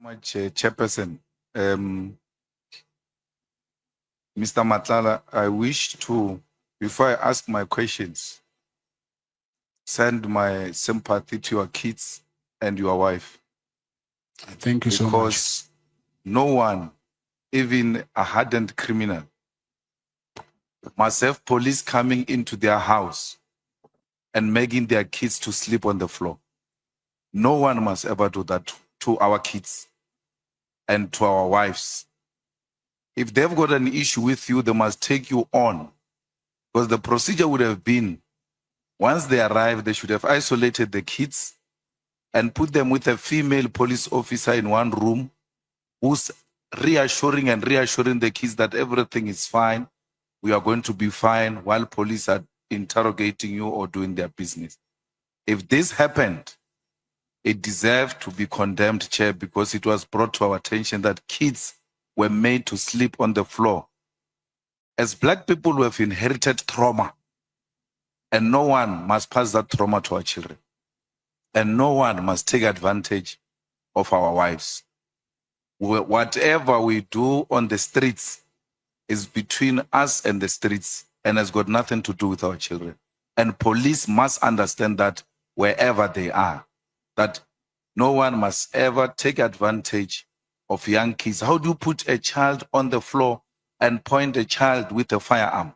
much, Chairperson. Mr. Matlala, I wish to, before I ask my questions, send my sympathy to your kids and your wife. Thank you so much. Because no one, even a hardened criminal, must have police coming into their house and making their kids to sleep on the floor. No one must ever do that to our kids and to our wives. If they've got an issue with you, they must take you on. Because the procedure would have been, once they arrive, they should have isolated the kids and put them with a female police officer in one room who's reassuring the kids that everything is fine. We are going to be fine while police are interrogating you or doing their business. If this happened, it deserved to be condemned, Chair, because it was brought to our attention that kids were made to sleep on the floor. As Black people, we have inherited trauma, and no one must pass that trauma to our children. And no one must take advantage of our wives. Whatever we do on the streets is between us and the streets and has got nothing to do with our children. And police must understand that wherever they are, that no one must ever take advantage of young kids. How do you put a child on the floor and point a child with a firearm?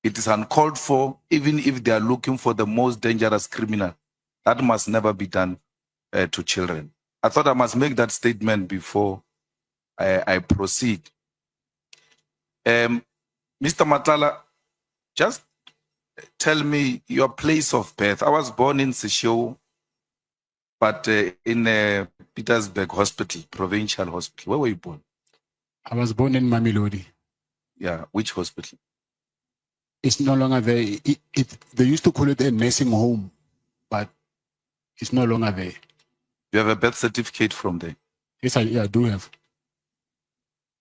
It is uncalled for, even if they are looking for the most dangerous criminal. That must never be done to children. I thought I must make that statement before I proceed. Mr. Matlala, just tell me your place of birth. I was born in Seshou, but in Petersburg Hospital, Provincial Hospital. Where were you born? I was born in Mamelodi. Yeah, which hospital? It's no longer there. They used to call it a nursing home, but it's no longer there. You have a birth certificate from there? Yes, I do have.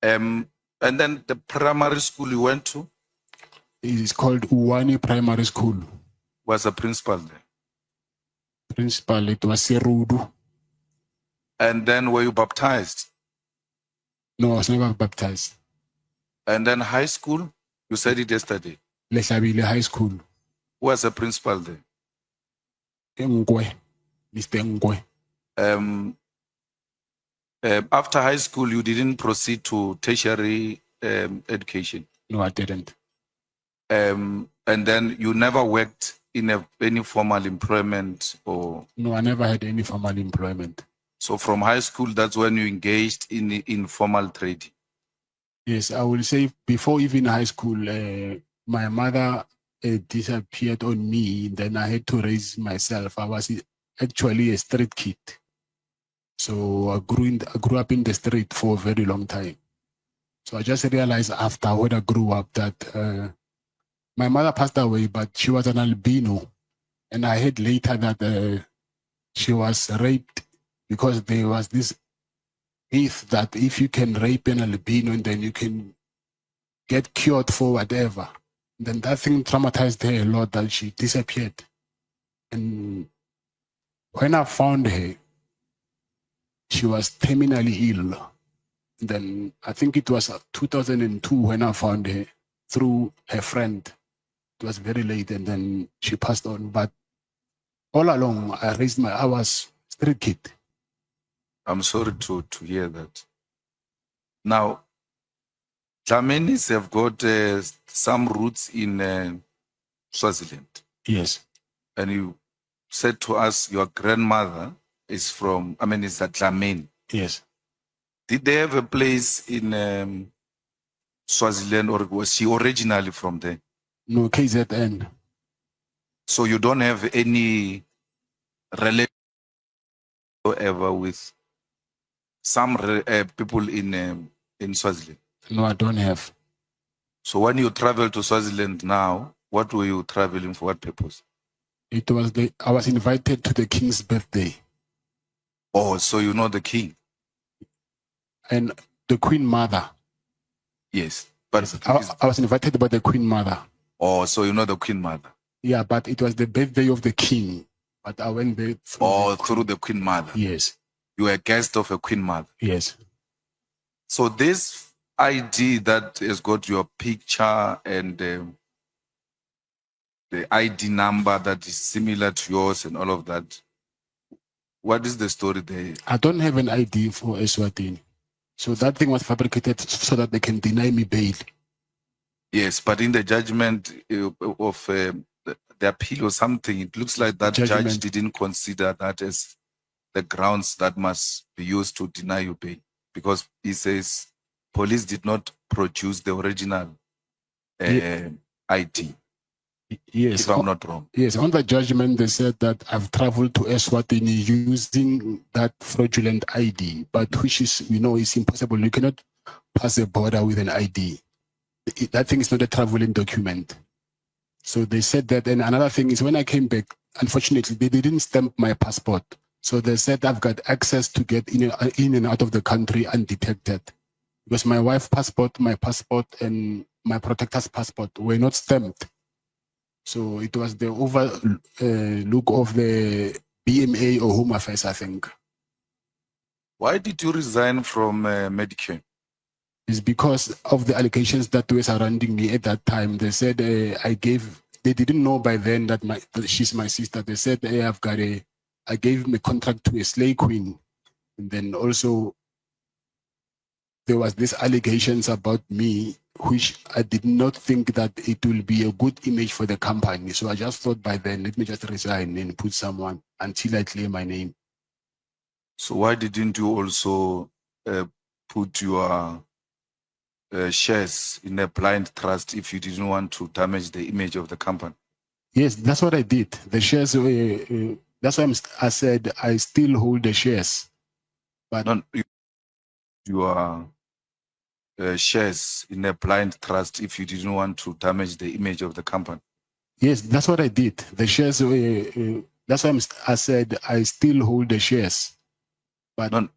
And then the primary school you went to? It is called Uwani Primary School. Was a principal there? Principal, it was Serudu. And then were you baptized? No, I was never baptized. And then high school? You said it yesterday. LeighAnnMathys High School. Who was a principal there? Ngwe, Mr. Ngwe. After high school, you didn't proceed to tertiary education? No, I didn't. And then you never worked in any formal employment? Or no, I never had any formal employment. So from high school, that's when you engaged in informal trade? Yes, I will say before even high school, my mother disappeared on me. Then I had to raise myself. I was actually a street kid. So I grew up in the street for a very long time. So I just realized after when I grew up that my mother passed away, but she was an albino. And I heard later that she was raped because there was this myth that if you can rape an albino and then you can get cured for whatever. Then that thing traumatized her a lot that she disappeared. And when I found her, she was terminally ill. Then I think it was 2002 when I found her through her friend. It was very late and then she passed on. But all along, I was street kid. I'm sorry to hear that. Now, Dlamenis have got some roots in Swaziland. Yes. And you said to us your grandmother is from, is a Dlamini. Yes. Did they have a place in Swaziland, or was she originally from there? No, KZN. So you don't have any relation ever with some people in Swaziland? No, I don't have. So when you travel to Swaziland now, what were you traveling for? What purpose? It was I was invited to the king's birthday. Oh, so you know the king? And the queen mother. Yes. But I was invited by the queen mother. Oh, so you know the queen mother? Yeah, but it was the birthday of the king. But I went there through the queen mother. Yes. You were a guest of a Queen Mother. Yes. So this ID that has got your picture and the ID number that is similar to yours and all of that, what is the story there? I don't have an ID for Eswatini. So that thing was fabricated so that they can deny me bail. Yes, but in the judgment of the appeal or something, it looks like that judge Judgment. didn't consider that as the grounds that must be used to deny you bail, because he says police did not produce the original ID, Yes. if I'm not wrong. Yes, on the judgment, they said that I've traveled to Eswatini using that fraudulent ID, but which is, is impossible. You cannot pass a border with an ID. That thing is not a traveling document. So they said that. And another thing is, when I came back, unfortunately, they didn't stamp my passport. So they said I've got access to get in and out of the country undetected. Because my wife's passport, my passport, and my protector's passport were not stamped. So it was the overlook of the BMA or Home Affairs, I think. Why did you resign from Medicare? It's because of the allegations that were surrounding me at that time. They said they didn't know by then that she's my sister. They said I gave him a contract to a slave queen. And then also there was these allegations about me, which I did not think that it will be a good image for the company. So I just thought by then, let me just resign and put someone until I clear my name. So why didn't you also put your shares in a blind trust if you didn't want to damage the image of the company? Yes, that's what I did. The shares, that's why I said I still hold the shares. But no, your shares in a blind trust if you didn't want to damage the image of the company. Yes, that's what I did. The shares, that's why I said I still hold the shares. But no,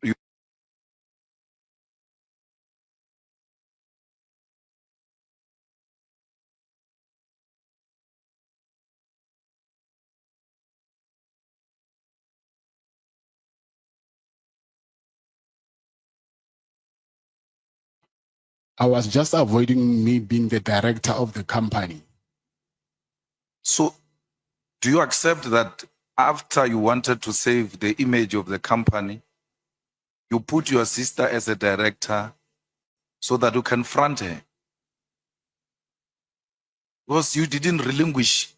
I was just avoiding me being the director of the company. So do you accept that after you wanted to save the image of the company, you put your sister as a director so that you can front her? Because you didn't relinquish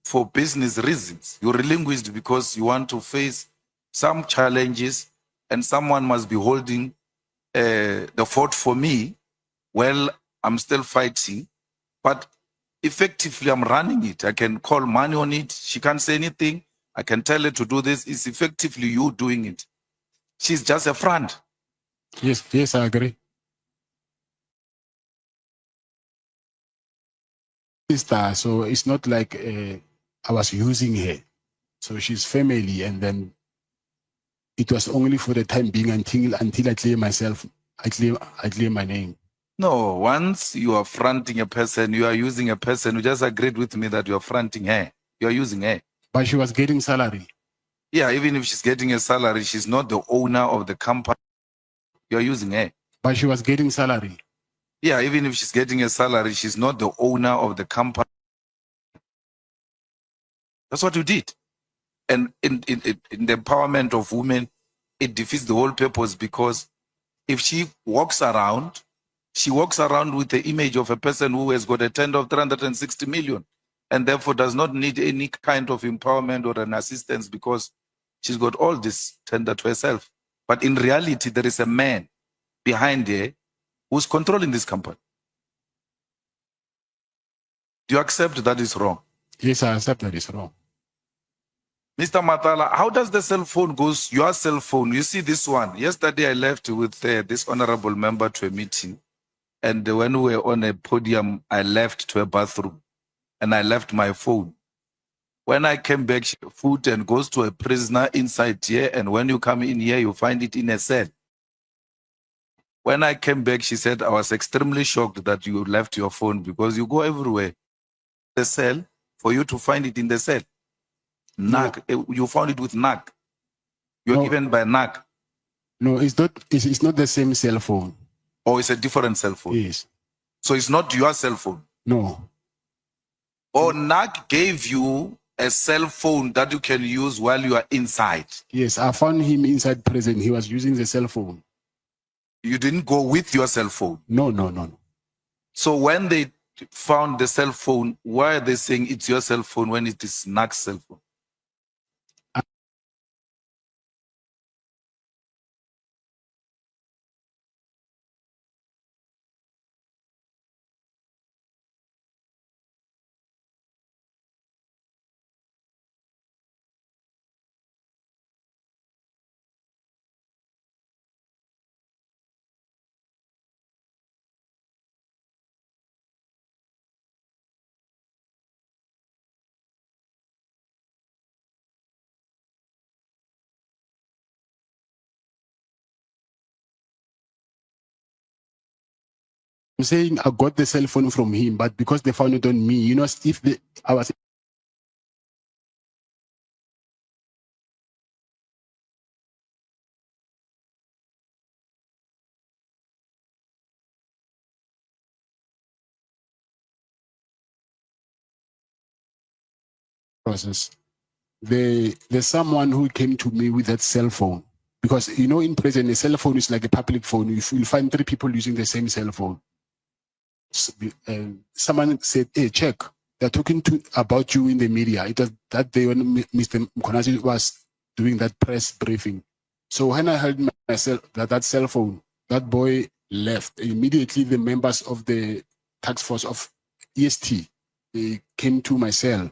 for business reasons. You relinquished because you want to face some challenges and someone must be holding the fort for me. Well, I'm still fighting, but effectively I'm running it. I can call money on it. She can't say anything. I can tell her to do this. It's effectively you doing it. She's just a front. Yes, I agree. Sister, so it's not like I was using her. So she's family, and then it was only for the time being until I clear myself, I clear my name. No, once you are fronting a person, you are using a person. You just agreed with me that you are fronting her. You are using her. But she was getting salary. Yeah, even if she's getting a salary, she's not the owner of the company. You are using her. But she was getting salary. Yeah, even if she's getting a salary, she's not the owner of the company. That's what you did. And in the empowerment of women, it defeats the whole purpose, because if she walks around with the image of a person who has got a tender of 360 million and therefore does not need any kind of empowerment or an assistance because she's got all this tender to herself. But in reality, there is a man behind her who's controlling this company. Do you accept that is wrong? Yes, I accept that it's wrong. Mr. Matlala, how does the cell phone goes, your cell phone, you see this one? Yesterday I left with this honorable member to a meeting, and when we were on a podium, I left to a bathroom and I left my phone. When I came back, she food and goes to a prisoner inside here, and when you come in here, you find it in a cell. When I came back, she said, I was extremely shocked that you left your phone because you go everywhere. The cell, for you to find it in the cell. NAC, you found it with NAC. You're No. given by NAC. No, it's not. It's not the same cell phone. Or it's a different cell phone? Yes. So it's not your cell phone? No. Or NAC gave you a cell phone that you can use while you are inside? Yes, I found him inside prison. He was using the cell phone. You didn't go with your cell phone? No, no, no, no. So when they found the cell phone, why are they saying it's your cell phone when it is NAC's cell phone? I'm saying I got the cell phone from him, but because they found it on me, you know, if I was process, there's someone who came to me with that cell phone. Because, you know, in prison, a cell phone is like a public phone. You'll find 3 people using the same cell phone. Someone said, hey, check. They're talking about you in the media. It was that day when Mr. Mkonazi was doing that press briefing. So when I heard that cell phone, that boy left. Immediately, the members of the task force of EST, they came to my cell.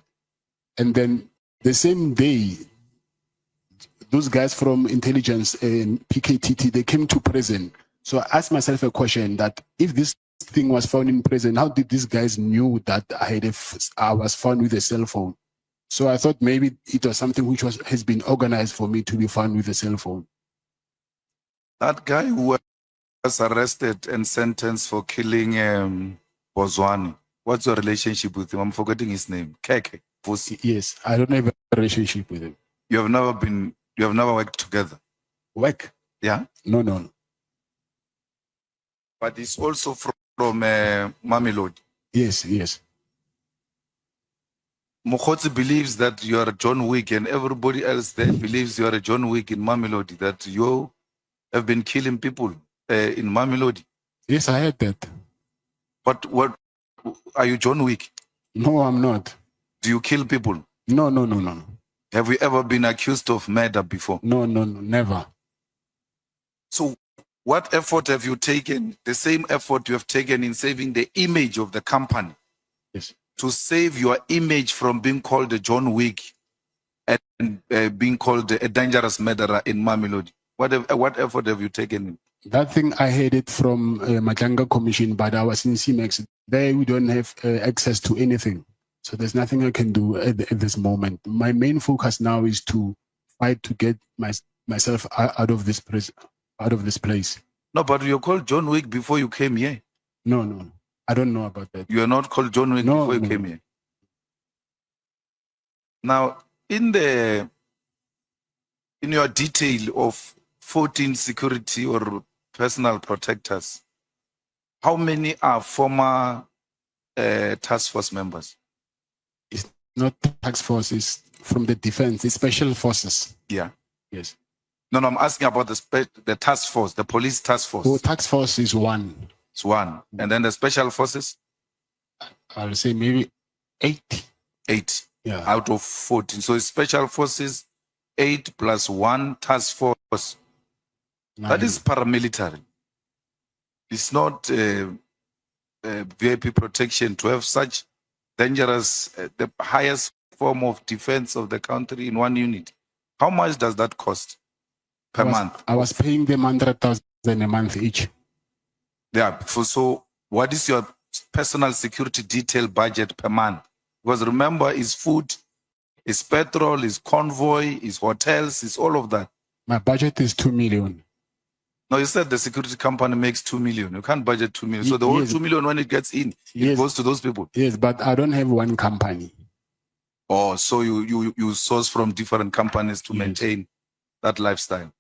And then the same day, those guys from intelligence and PKTT, they came to prison. So I asked myself a question that if this thing was found in prison, how did these guys knew that I was found with a cell phone? So I thought maybe it was something which has been organized for me to be found with a cell phone. That guy who was arrested and sentenced for killing Bozwani, what's your relationship with him? I'm forgetting his name. Keke. Yes, I don't have a relationship with him. You have never worked together? Work? Yeah? No, no, no. But he's also from Mamelodi. Yes, yes. Mokotsi believes that you are John Wick, and everybody else there believes you are a John Wick in Mamelodi, that you have been killing people in Mamelodi. Yes, I heard that. But what are you, John Wick? No, I'm not. Do you kill people? No, no, no, no. Have you ever been accused of murder before? No, no, no, never. So what effort have you taken, the same effort you have taken in saving the image of the company? Yes. To save your image from being called a John Wick and being called a dangerous murderer in Mamelodi? What effort have you taken? That thing, I heard it from Matlala Commission, but I was in CMEX. There we don't have access to anything. So there's nothing I can do at this moment. My main focus now is to fight to get myself out of this place. No, but you're called John Wick before you came here. No, no, no. I don't know about that. You are not called John Wick before you came here. Now, in your detail of 14 security or personal protectors, how many are former task force members? It's not task force, it's from the defense, it's special forces. Yeah. Yes. No, I'm asking about the task force, the police task force. Oh, task force is 1. It's 1. And then the special forces? I'll say maybe 8. 8. Yeah. Out of 14. So it's special forces, 8 plus 1 task force. 9. That is paramilitary. It's not VIP protection to have such dangerous, the highest form of defense of the country in one unit. How much does that cost per month? I was paying them 100,000 a month each. Yeah. So what is your personal security detail budget per month? Because remember, it's food, it's petrol, it's convoy, it's hotels, it's all of that. My budget is 2 million. No, you said the security company makes 2 million. You can't budget 2 million. So the whole 2 million, when it gets in, it goes to those people. Yes, but I don't have one company. Oh, so you source from different companies to maintain that lifestyle.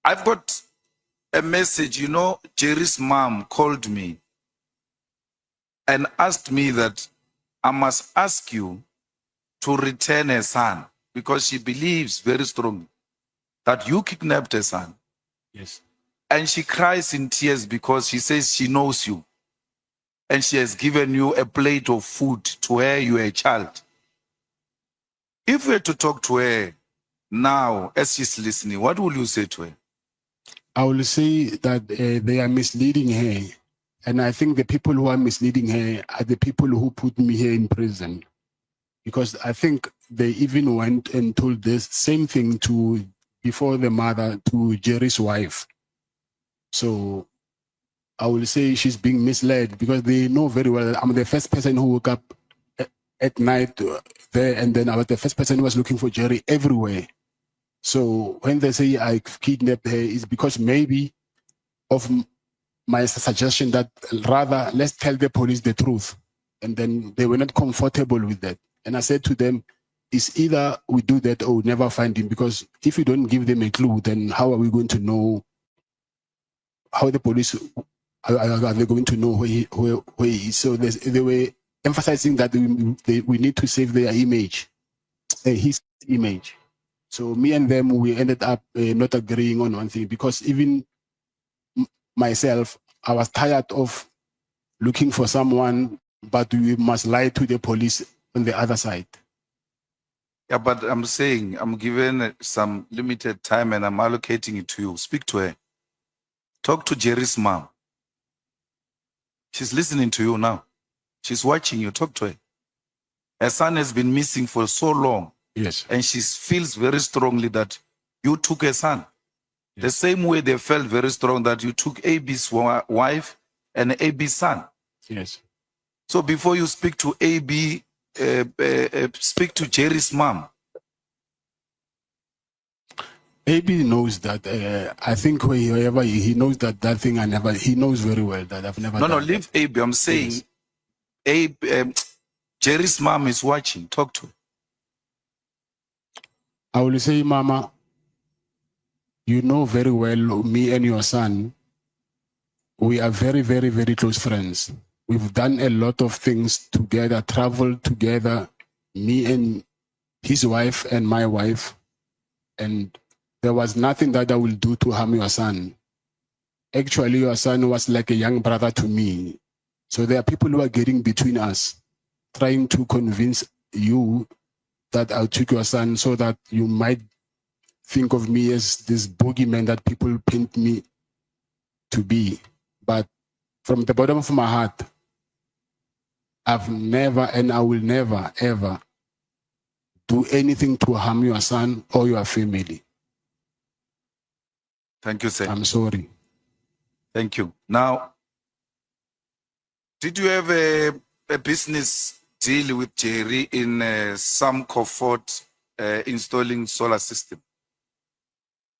I've got a message. You know, Jerry's mom called me and asked me that I must ask you to return her son because she believes very strongly that you kidnapped her son. Yes. And she cries in tears because she says she knows you. And she has given you a plate of food to where you are a child. If we were to talk to her now as she's listening, what will you say to her? I will say that they are misleading her. And I think the people who are misleading her are the people who put me here in prison. Because I think they even went and told this same thing before the mother, to Jerry's wife. So I will say she's being misled because they know very well that I'm the first person who woke up at night there, and then I was the first person who was looking for Jerry everywhere. So when they say I kidnapped her, it's because maybe of my suggestion that rather let's tell the police the truth. And then they were not comfortable with that. And I said to them, it's either we do that or we never find him, because if we don't give them a clue, then how are we going to know how the police are they going to know where he is? So they were emphasizing that we need to save their image, his image. So me and them, we ended up not agreeing on one thing, because even myself, I was tired of looking for someone, but we must lie to the police on the other side. Yeah, but I'm saying I'm given some limited time and I'm allocating it to you. Speak to her. Talk to Jerry's mom. She's listening to you now. She's watching you. Talk to her. Her son has been missing for so long. Yes. And she feels very strongly that you took her son. Yes. The same way they felt very strong that you took AB's wife and AB's son. Yes. So before you speak to AB, speak to Jerry's mom. AB knows that. I think wherever he knows that thing, he knows very well that I've never. No, leave AB. I'm saying, yes. AB, Jerry's mom is watching. Talk to her. I will say, Mama, you know very well, me and your son, we are very, very, very close friends. We've done a lot of things together, traveled together, me and his wife and my wife, and there was nothing that I will do to harm your son. Actually, your son was like a young brother to me. So there are people who are getting between us, trying to convince you that I took your son so that you might think of me as this boogeyman that people paint me to be. But from the bottom of my heart, I've never and I will never, ever do anything to harm your son or your family. Thank you, sir. I'm sorry. Thank you. Now, did you have a business deal with Jerry in some comfort installing solar system?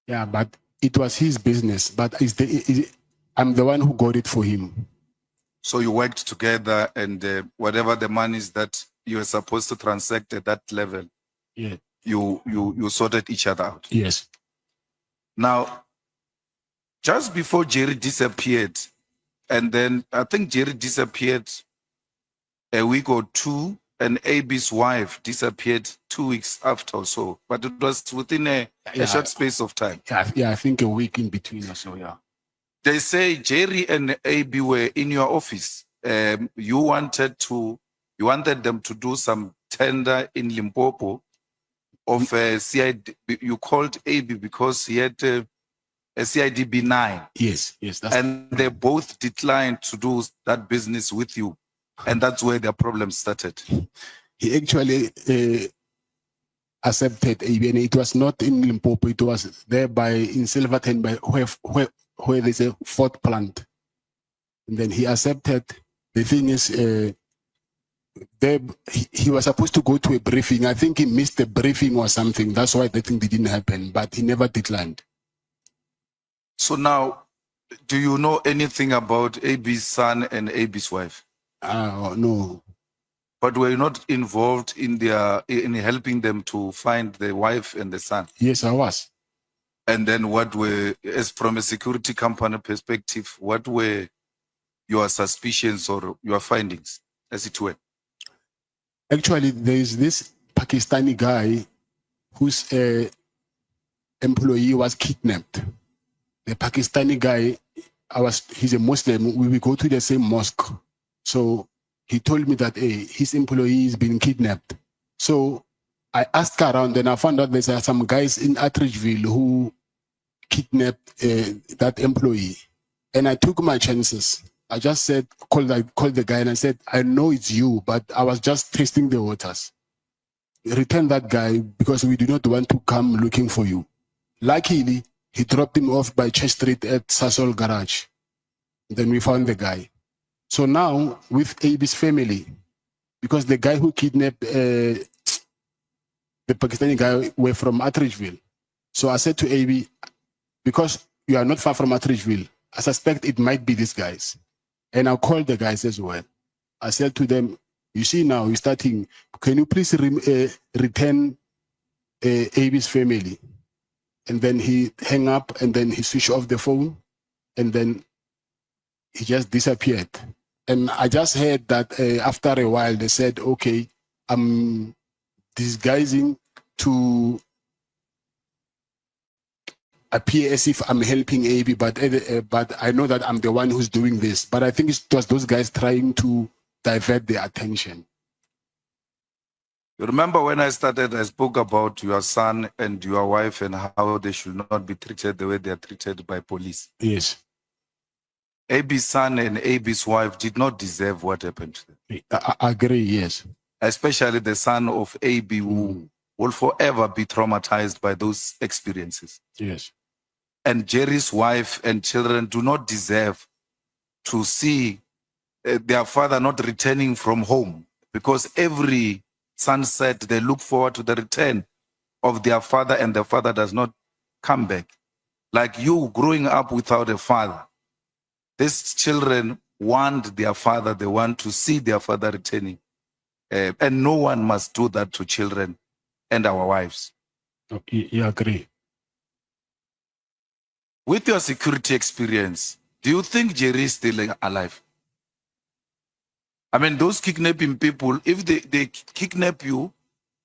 Yeah, but it was his business. But I'm the one who got it for him. So you worked together, and whatever the money is that you were supposed to transact at that level, yeah, you sorted each other out. Yes. Now, just before Jerry disappeared, and then I think Jerry disappeared a week or two, and AB's wife disappeared 2 weeks after or so, but it was within a short space of time. Yeah, I think a week in between or so, yeah. They say Jerry and AB were in your office. You wanted them to do some tender in Limpopo of a CID. You called AB because he had a CIDB 9. Yes. And they both declined to do that business with you. And that's where their problem started. He actually accepted AB, and it was not in Limpopo, it was there in Silverton, where there's a fourth plant. And then he accepted. The thing is, he was supposed to go to a briefing. I think he missed the briefing or something. That's why the thing didn't happen, but he never declined. So now, do you know anything about AB's son and AB's wife? No. But were you not involved in helping them to find the wife and the son? Yes, I was. And then as from a security company perspective, what were your suspicions or your findings, as it were? Actually, there is this Pakistani guy whose employee was kidnapped. The Pakistani guy, he's a Muslim. We go to the same mosque. So he told me that his employee is being kidnapped. So I asked around and I found out there's some guys in Attridgeville who kidnapped that employee. And I took my chances. I just said, called the guy and I said, I know it's you, but I was just testing the waters. Return that guy because we do not want to come looking for you. Luckily, he dropped him off by Church Street at Sasol Garage. Then we found the guy. So now with AB's family, because the guy who kidnapped the Pakistani guy were from Attridgeville. So I said to AB, because you are not far from Attridgeville, I suspect it might be these guys. And I called the guys as well. I said to them, you see now, we're starting, can you please return AB's family? And then he hung up and then he switched off the phone and then he just disappeared. And I just heard that after a while they said, okay, I'm disguising to appear as if I'm helping AB, but I know that I'm the one who's doing this. But I think it was those guys trying to divert their attention. You remember when I started, I spoke about your son and your wife and how they should not be treated the way they are treated by police. Yes. AB's son and AB's wife did not deserve what happened to them. I agree, yes. Especially the son of AB, who will forever be traumatized by those experiences. Yes. And Jerry's wife and children do not deserve to see their father not returning from home, because every sunset they look forward to the return of their father and the father does not come back. Like you growing up without a father, these children want their father, they want to see their father returning. And no one must do that to children and our wives. You agree? With your security experience, do you think Jerry is still alive? I mean, those kidnapping people, if they kidnap you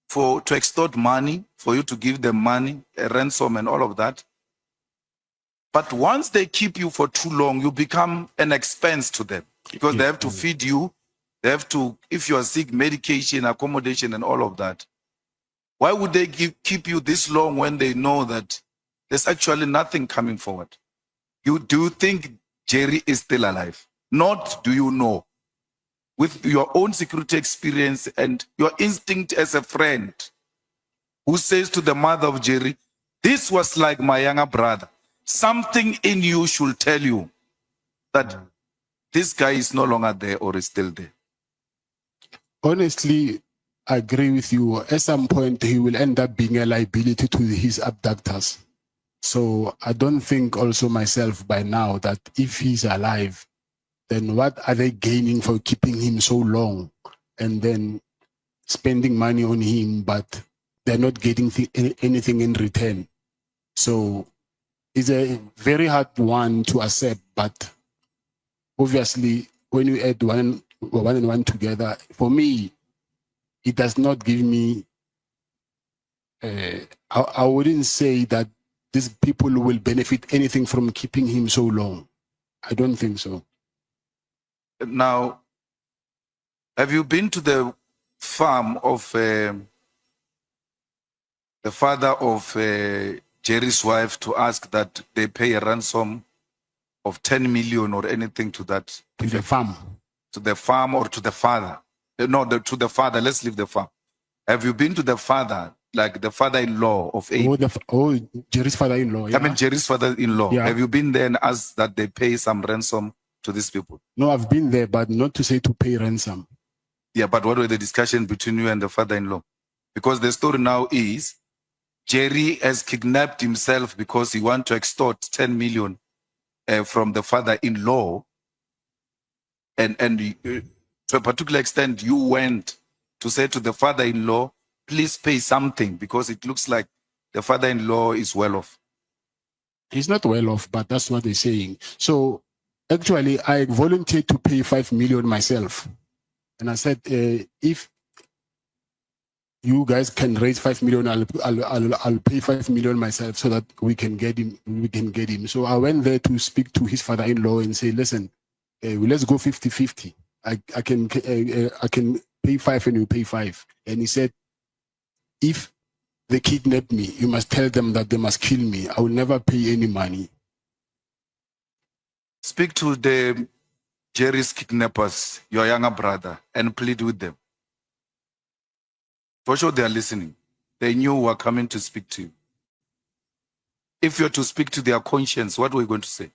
to extort money, for you to give them money, a ransom and all of that. But once they keep you for too long, you become an expense to them because they have to feed you. They have to, if you are sick, medication, accommodation and all of that. Why would they keep you this long when they know that there's actually nothing coming forward? Do you think Jerry is still alive? Not do you know. With your own security experience and your instinct as a friend who says to the mother of Jerry, this was like my younger brother. Something in you should tell you that this guy is no longer there or is still there. Honestly, I agree with you. At some point, he will end up being a liability to his abductors. So I don't think also myself by now that if he's alive, then what are they gaining for keeping him so long and then spending money on him, but they're not getting anything in return? So it's a very hard one to accept, but obviously when you add one and one together, for me, it does not give me, I wouldn't say that these people will benefit anything from keeping him so long. I don't think so. Now, have you been to the farm of the father of Jerry's wife to ask that they pay a ransom of 10 million or anything to that? To the farm? To the farm or to the father? No, to the father. Let's leave the farm. Have you been to the father, like the father-in-law of A? Jerry's father-in-law. Yeah. I mean, Jerry's father-in-law. Yeah. Have you been there and asked that they pay some ransom to these people? No, I've been there, but not to say to pay ransom. Yeah, but what were the discussions between you and the father-in-law? Because the story now is Jerry has kidnapped himself because he wants to extort 10 million from the father-in-law. And to a particular extent, you went to say to the father-in-law, please pay something, because it looks like the father-in-law is well off. He's not well off, but that's what they're saying. So actually, I volunteered to pay 5 million myself. And I said, if you guys can raise 5 million, I'll pay 5 million myself so that we can get him. So I went there to speak to his father-in-law and say, listen, let's go 50-50. I can pay 5 and you pay 5. And he said, if they kidnap me, you must tell them that they must kill me. I will never pay any money. Speak to the Jerry's kidnappers, your younger brother, and plead with them. For sure they are listening. They knew we were coming to speak to you. If you're to speak to their conscience, what were you going to say?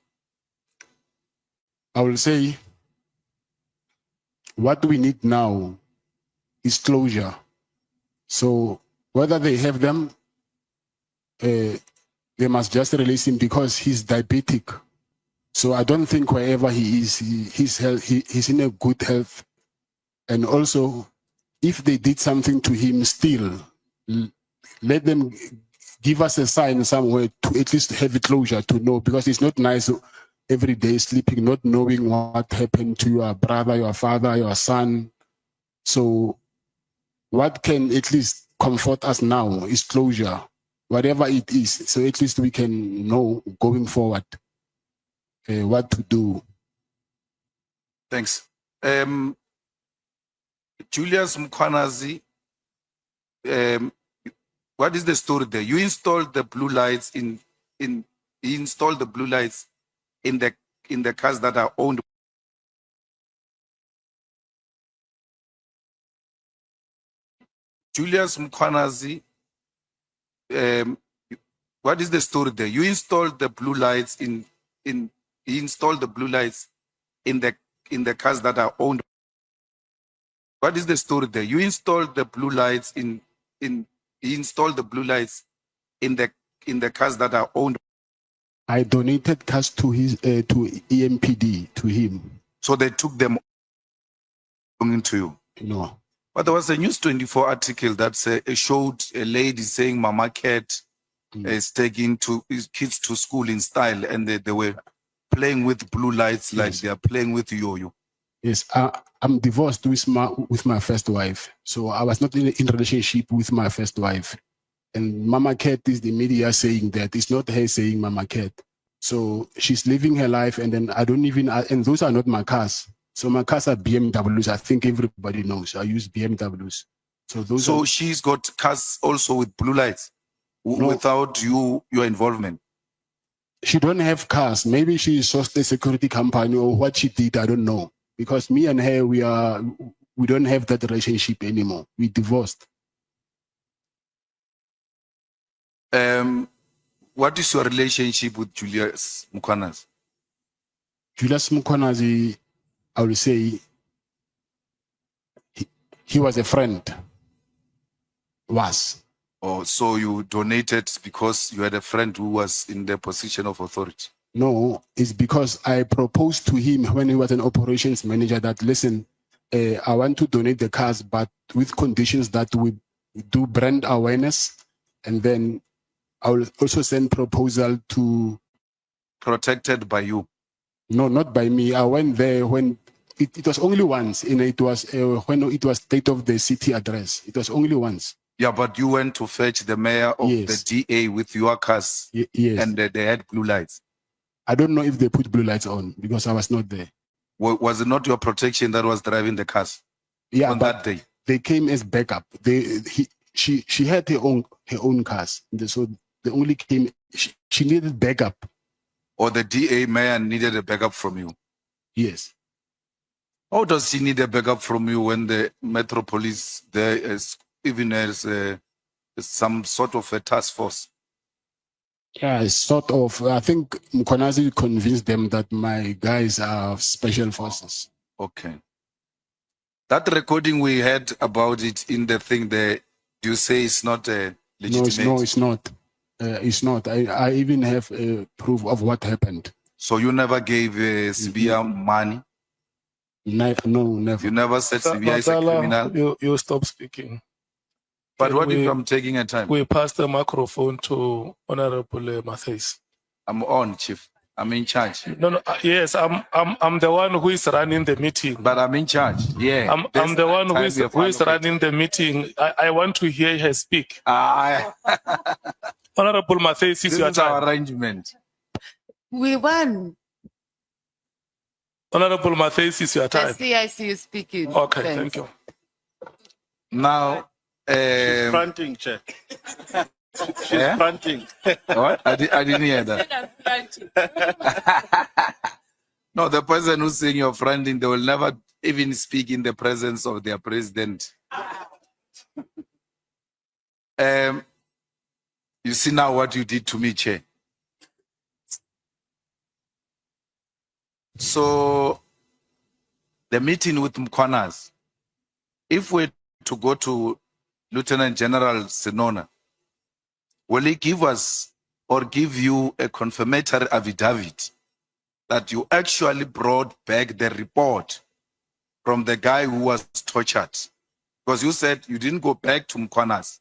I will say, what we need now is closure. So whether they have them, they must just release him because he's diabetic. So I don't think wherever he is, he's in a good health. And also, if they did something to him still, let them give us a sign somewhere to at least have a closure to know, because it's not nice every day sleeping, not knowing what happened to your brother, your father, your son. So what can at least comfort us now is closure, whatever it is. So at least we can know going forward what to do. Thanks. Julius Mkhwanazi, what is the story there? You installed the blue lights he installed the blue lights in the cars that are owned. Julius Mkhwanazi, what is the story there? You installed the blue lights he installed the blue lights in the cars that are owned. What is the story there? You installed the blue lights he installed the blue lights in the cars that are owned. I donated cars to his to EMPD, to him. So they took them into you. No. But there was a News 24 article that showed a lady saying Mama Cat is taking his kids to school in style, and they were playing with blue lights like they are playing with yo-yo. Yes, I'm divorced with my first wife. So I was not in relationship with my first wife. And Mama Cat is the media saying that. It's not her saying Mama Cat. So she's living her life, and then I don't even, and those are not my cars. So my cars are BMWs. I think everybody knows. I use BMWs. So she's got cars also with blue lights without your involvement. She don't have cars. Maybe she sourced a security company, or what she did, I don't know. Because me and her, we don't have that relationship anymore. We divorced. What is your relationship with Julius Mkhwanazi? Julius Mkhwanazi, I will say, he was a friend. Was. Oh, so you donated because you had a friend who was in the position of authority? No, it's because I proposed to him when he was an operations manager that, listen, I want to donate the cars, but with conditions that we do brand awareness, and then I will also send proposal to... Protected by you? No, not by me. I went there when it was only once, and it was when it was state of the city address. It was only once. Yeah, but you went to fetch the mayor of the DA with your cars, yes, and they had blue lights. I don't know if they put blue lights on because I was not there. Was it not your protection that was driving the cars? Yeah, on that day they came as backup. She had her own cars, so they only came. She needed backup. Or the DA mayor needed a backup from you? Yes. How does he need a backup from you when the Metro Police there is even as some sort of a task force? Yeah, sort of. I think Mkhwanazi convinced them that my guys are special forces. Okay. That recording we had about it in the thing there, do you say it's not legitimate? No, it's not. It's not. I even have proof of what happened. So you never gave Sibia money? No, never. You never said CBI is a Matlala, criminal. you stop speaking. But Can what if we- I'm taking a time? We pass the microphone to Honorable Mathys. I'm on, Chief. I'm in charge. No, yes, I'm the one who is running the meeting. But I'm in charge. Yeah. I'm the one time we have who is allocated. running the meeting. I want to hear her speak. Honorable Mathys, This is your is our time. arrangement. We won. Honorable Mathys, is your time. I see you speaking. Okay, Thanks. thank you. Now, Fronting, Chair. She's Yeah? fronting. what? I didn't hear that. No, the person who's saying you're fronting, they will never even speak in the presence of their president. You see now what you did to me, Chair. So, the meeting with Mkwanas, if we're to go to Lieutenant General Senona, will he give us or give you a confirmatory affidavit that you actually brought back the report from the guy who was tortured? Because you said you didn't go back to Mkwanas.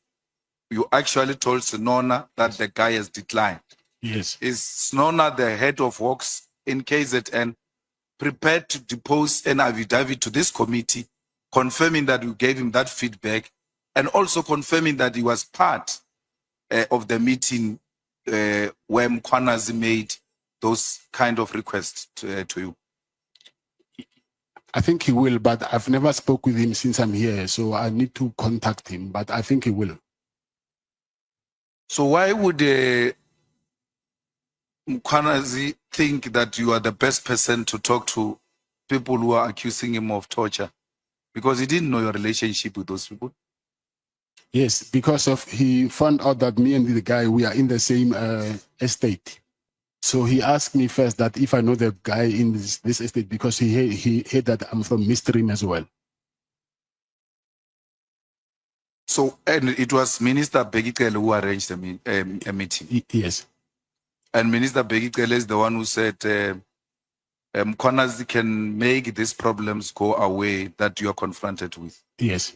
You actually told Senona that the guy has declined. Yes. Is Senona, the head of works in KZN, prepared to depose an affidavit to this committee, confirming that you gave him that feedback and also confirming that he was part of the meeting where Mkwanas made those kind of requests to you? I think he will, but I've never spoke with him since I'm here, so I need to contact him, but I think he will. So why would Mkwanas think that you are the best person to talk to people who are accusing him of torture? Because he didn't know your relationship with those people. Yes, because of he found out that me and the guy, we are in the same estate. So he asked me first that if I know the guy in this estate, because he heard that I'm from Midstream as well. So, and it was Minister Begitele who arranged a meeting. Yes. And Minister Begitele is the one who said, Mkwanas can make these problems go away that you are confronted with. Yes.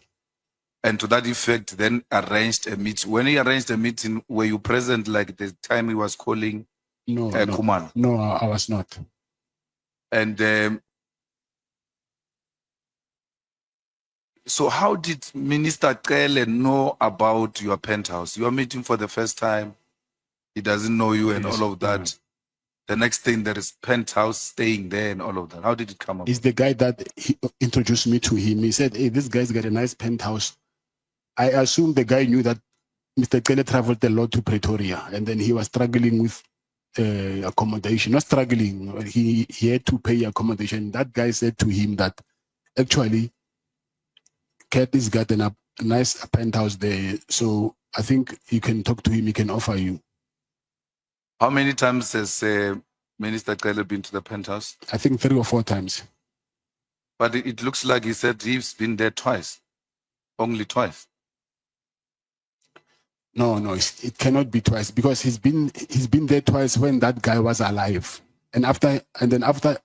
And to that effect, then arranged a meeting. When he arranged a meeting, were you present like the time he was calling No, Kuman? No, I was not. And so how did Minister Kele know about your penthouse? You are meeting for the first time. He doesn't know you and Yes, all of that. The next thing, there is penthouse staying there and all of that. How did it come up? It's the guy that he introduced me to him. He said, hey, this guy's got a nice penthouse. I assume the guy knew that Mr. Kele traveled a lot to Pretoria, and then he was struggling with accommodation. Not struggling, he had to pay accommodation. That guy said to him that actually, Kathy's got a nice penthouse there. So I think you can talk to him, he can offer you. How many times has Minister Kele been to the penthouse? I think 3 or 4 times. But it looks like he said he's been there twice. Only twice. No, it cannot be twice because he's been there twice when that guy was alive. And then after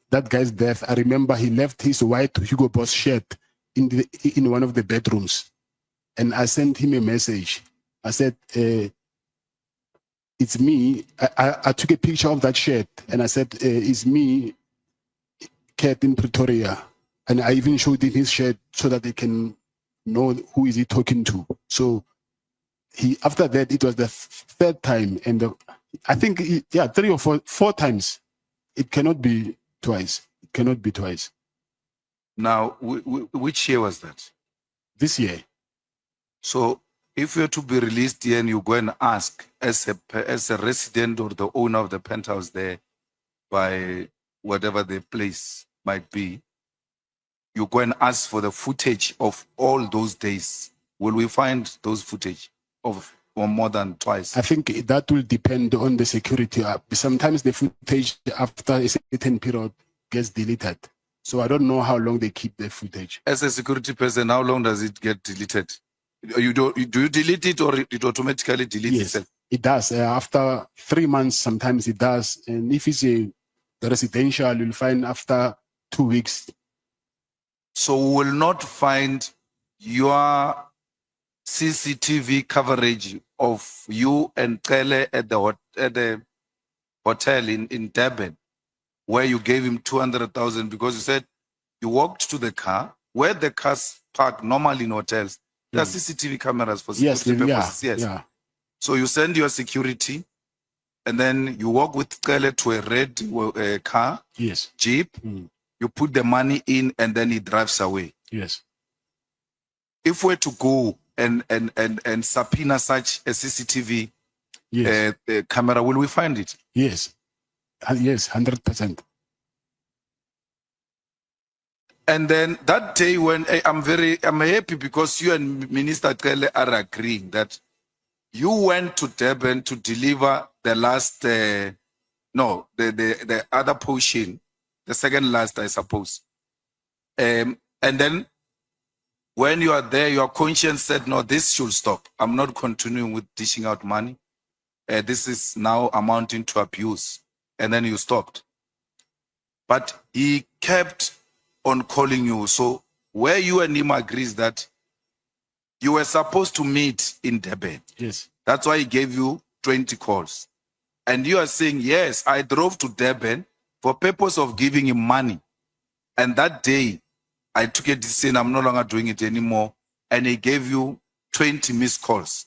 that guy's death, I remember he left his white Hugo Boss shirt in one of the bedrooms. And I sent him a message. I said, it's me. I took a picture of that shirt and I said, it's me, Cat in Pretoria. And I even showed him his shirt so that they can know who is he talking to. So after that, it was the 3rd time. And I think, 3 or 4 times. It cannot be twice. It cannot be twice. Now, which year was that? This year. So if you're to be released here and you go and ask as a resident or the owner of the penthouse there by whatever the place might be, you go and ask for the footage of all those days. Will we find those footage of or more than twice? I think that will depend on the security. Sometimes the footage after a certain period gets deleted. So I don't know how long they keep the footage. As a security person, how long does it get deleted? Do you delete it or it automatically deletes itself? It does. After 3 months, sometimes it does. And if it's a residential, you'll find after 2 weeks, So we will not find your CCTV coverage of you and Tele at the hotel in Durban, where you gave him 200,000 because you said you walked to the car where the cars park normally in hotels. There are CCTV cameras for Yes, security yeah, purposes. Yes. yeah. So you send your security, and then you walk with Tele to a red car, Yes. Jeep. You put the money in, and then he drives away. Yes. If we're to go and subpoena such a CCTV Yes. camera, will we find it? Yes. Yes, 100%. And then that day when I'm happy because you and Minister Tele are agreeing that you went to Durban to deliver the last, the other portion, the second last, I suppose. And then when you are there, your conscience said, no, this should stop. I'm not continuing with dishing out money. This is now amounting to abuse. And then you stopped. But he kept on calling you. So where you and him agrees that you were supposed to meet in Durban. Yes. That's why he gave you 20 calls. And you are saying, yes, I drove to Durban for purpose of giving him money. And that day, I took a decision, I'm no longer doing it anymore. And he gave you 20 missed calls.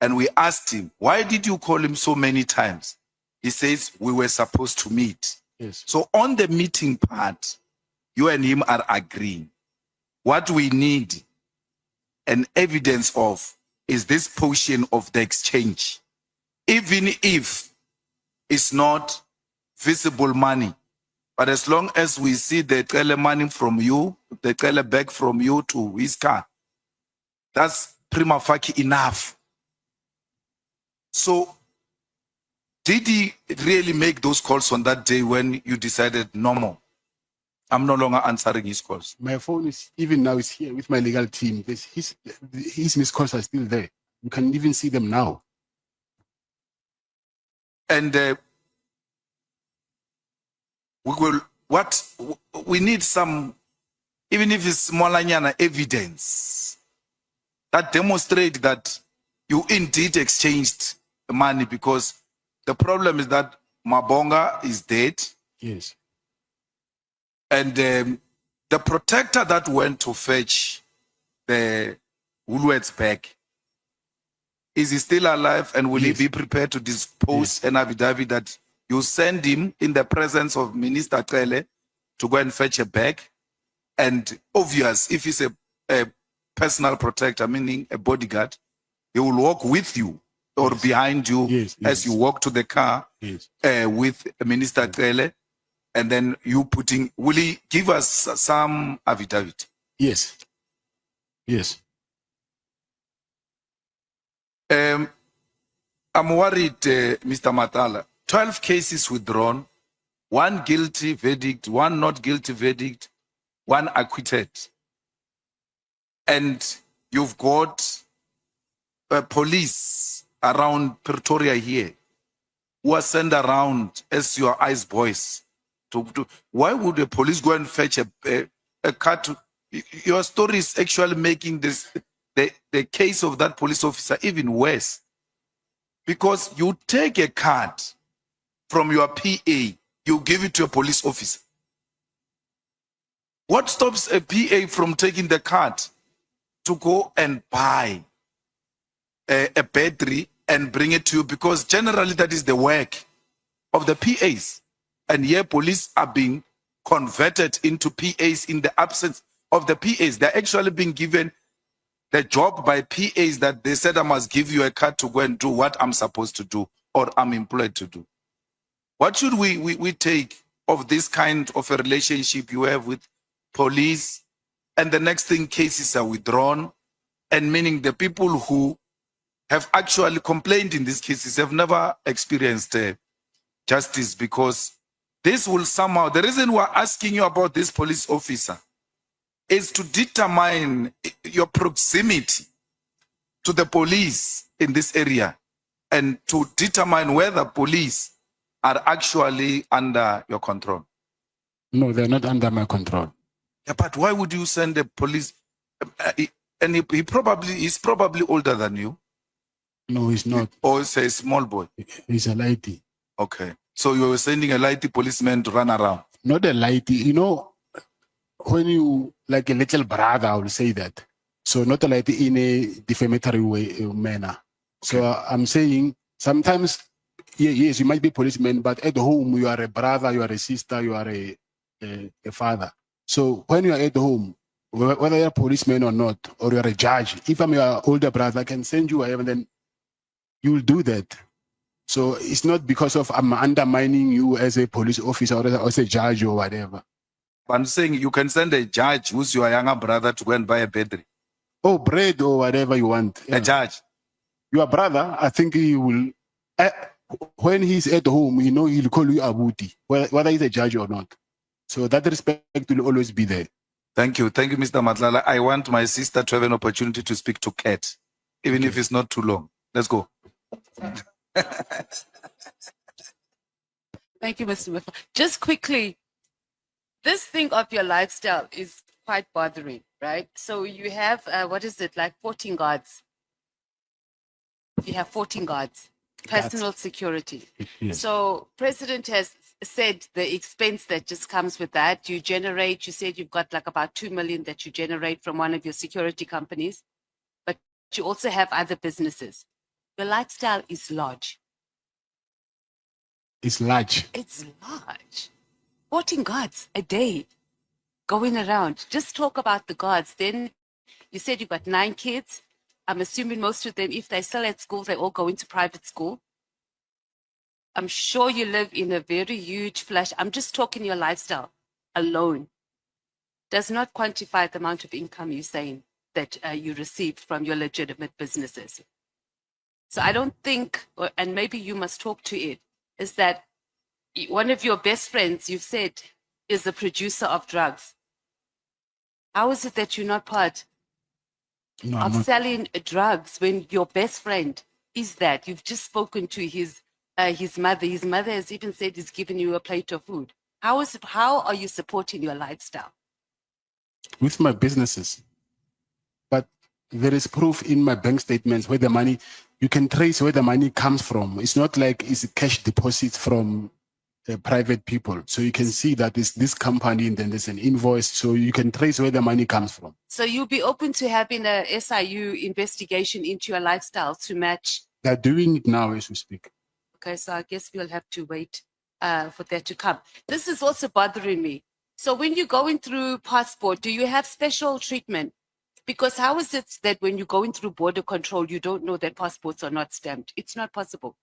And we asked him, why did you call him so many times? He says, we were supposed to meet. Yes. So on the meeting part, you and him are agreeing. What we need an evidence of is this portion of the exchange. Even if it's not visible money, but as long as we see the Tele money from you, the Tele bag from you to his car, that's prima facie enough. So did he really make those calls on that day when you decided no more? I'm no longer answering his calls. My phone is, even now, is here with my legal team. His missed calls are still there. You can even see them now. And we need some, even if it's Molanyana evidence that demonstrate that you indeed exchanged money, because the problem is that Mabonga is dead. Yes. And the protector that went to fetch the Woolworths bag, is he still alive, and will he be prepared to dispose an affidavit that you send him in the presence of Minister Tele to go and fetch a bag? And obvious, if he's a personal protector, meaning a bodyguard, he will walk with you or behind you as you walk to the car with Minister Tele, and then you putting, will he give us some affidavit? Yes. Yes. I'm worried, Mr. Matlala. 12 cases withdrawn, 1 guilty verdict, 1 not guilty verdict, 1 acquitted. And you've got police around Pretoria here who are sent around as your eyes boys. Why would the police go and fetch a car to... Your story is actually making this the case of that police officer even worse. Because you take a card from your PA, you give it to a police officer. What stops a PA from taking the card to go and buy a battery and bring it to you? Because generally that is the work of the PAs. And here police are being converted into PAs in the absence of the PAs. They're actually being given the job by PAs that they said, I must give you a card to go and do what I'm supposed to do or I'm employed to do. What should we take of this kind of a relationship you have with police? And the next thing, cases are withdrawn, and meaning the people who have actually complained in these cases have never experienced justice, because this will somehow, the reason we're asking you about this police officer is to determine your proximity to the police in this area and to determine whether police are actually under your control. No, they're not under my control. Yeah, but why would you send a police? And he's probably older than you, No, he's not. or is a small boy. He's a lighty. Okay, so you were sending a lighty policeman to run around. Not a lighty. You know, when you, like a little brother, I will say that. So not a lighty in a defamatory way, manner. So I'm saying sometimes, yes, you might be policeman, but at home you are a brother, you are a sister, you are a father. So when you are at home, whether you're a policeman or not, or you're a judge, if I'm your older brother, I can send you whatever, then you'll do that. So it's not because of I'm undermining you as a police officer or as a judge or whatever. I'm saying you can send a judge who's your younger brother to go and buy a battery. Oh, bread or whatever you want. A judge. Your brother, I think he will, when he's at home, you know, he'll call you Abuti, whether he's a judge or not. So that respect will always be there. Thank you. Thank you, Mr. Matlala. I want my sister to have an opportunity to speak to Kat, even if it's not too long. Let's go. Thank you, Mr. Muffa. Just quickly, this thing of your lifestyle is quite bothering, right? So you have, what is it, like 14 guards? You have 14 guards, personal security. Yes. So President has said the expense that just comes with that. You generate, you said you've got like about 2 million that you generate from one of your security companies, but you also have other businesses. Your lifestyle is large. It's large. It's large. 14 guards a day going around. Just talk about the guards. Then you said you've got 9 kids. I'm assuming most of them, if they're still at school, they all go into private school. I'm sure you live in a very huge flash. I'm just talking your lifestyle alone. Does not quantify the amount of income you're saying that you received from your legitimate businesses. So I don't think, and maybe you must talk to it, is that one of your best friends, you've said, is the producer of drugs. How is it that you're not part of selling drugs when your best friend is that? You've just spoken to his mother. His mother has even said he's given you a plate of food. How are you supporting your lifestyle? With my businesses. But there is proof in my bank statements where the money, you can trace where the money comes from. It's not like it's a cash deposit from private people. So you can see that it's this company and then there's an invoice. So you can trace where the money comes from. So you'll be open to having a SIU investigation into your lifestyle to match? They're doing it now as we speak. Okay, so I guess we'll have to wait for that to come. This is also bothering me. So when you're going through passport, do you have special treatment? Because how is it that when you're going through border control, you don't know that passports are not stamped? It's not possible.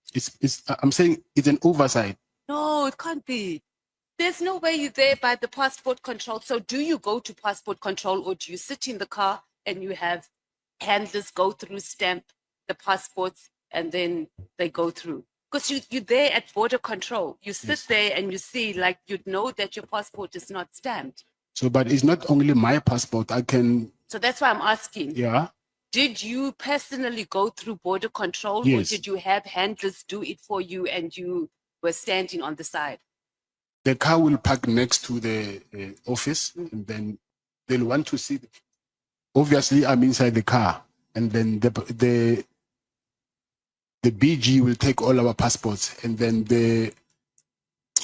I'm saying it's an oversight. No, it can't be. There's no way you're there by the passport control. So do you go to passport control or do you sit in the car and you have handlers go through, stamp the passports and then they go through? Because you're there at border control. You sit there and you see, like, you'd know that your passport is not stamped. So, but it's not only my passport. I can... So that's why I'm asking. Yeah. Did you personally go through border control? Yes. Or did you have handlers do it for you and you were standing on the side? The car will park next to the office and then they'll want to see. Obviously, I'm inside the car and then the BG will take all our passports and then the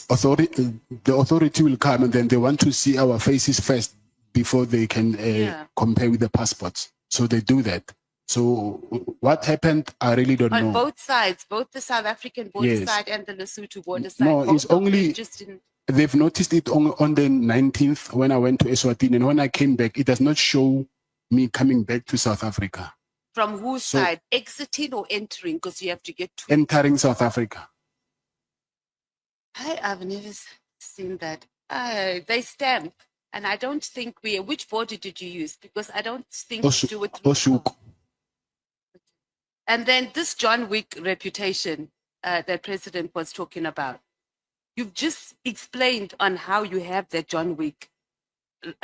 authority will come and then they want to see our faces first before they can compare with the passports. So they do that. So what happened, I really don't know. On both sides, both the South African border side and the Lesotho border side. No, it's only, they've noticed it on the 19th when I went to Eswatini, and when I came back, it does not show me coming back to South Africa. From whose side? Exiting or entering? Because you have to get to... Entering South Africa. I've never seen that. They stamp. And I don't think which border did you use? Because I don't think you do it through... And then this John Wick reputation that President was talking about. You've just explained on how you have that John Wick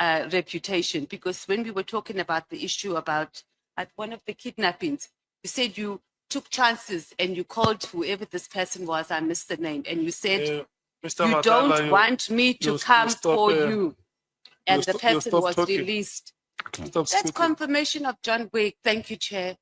reputation. Because when we were talking about the issue about at one of the kidnappings, you said you took chances and you called whoever this person was, I missed the name, and you said, Mr. you Matlala, don't want me to come for you. and the You person stop was talking. released. Stop That's speaking. confirmation of John Wick. Thank you, Chair.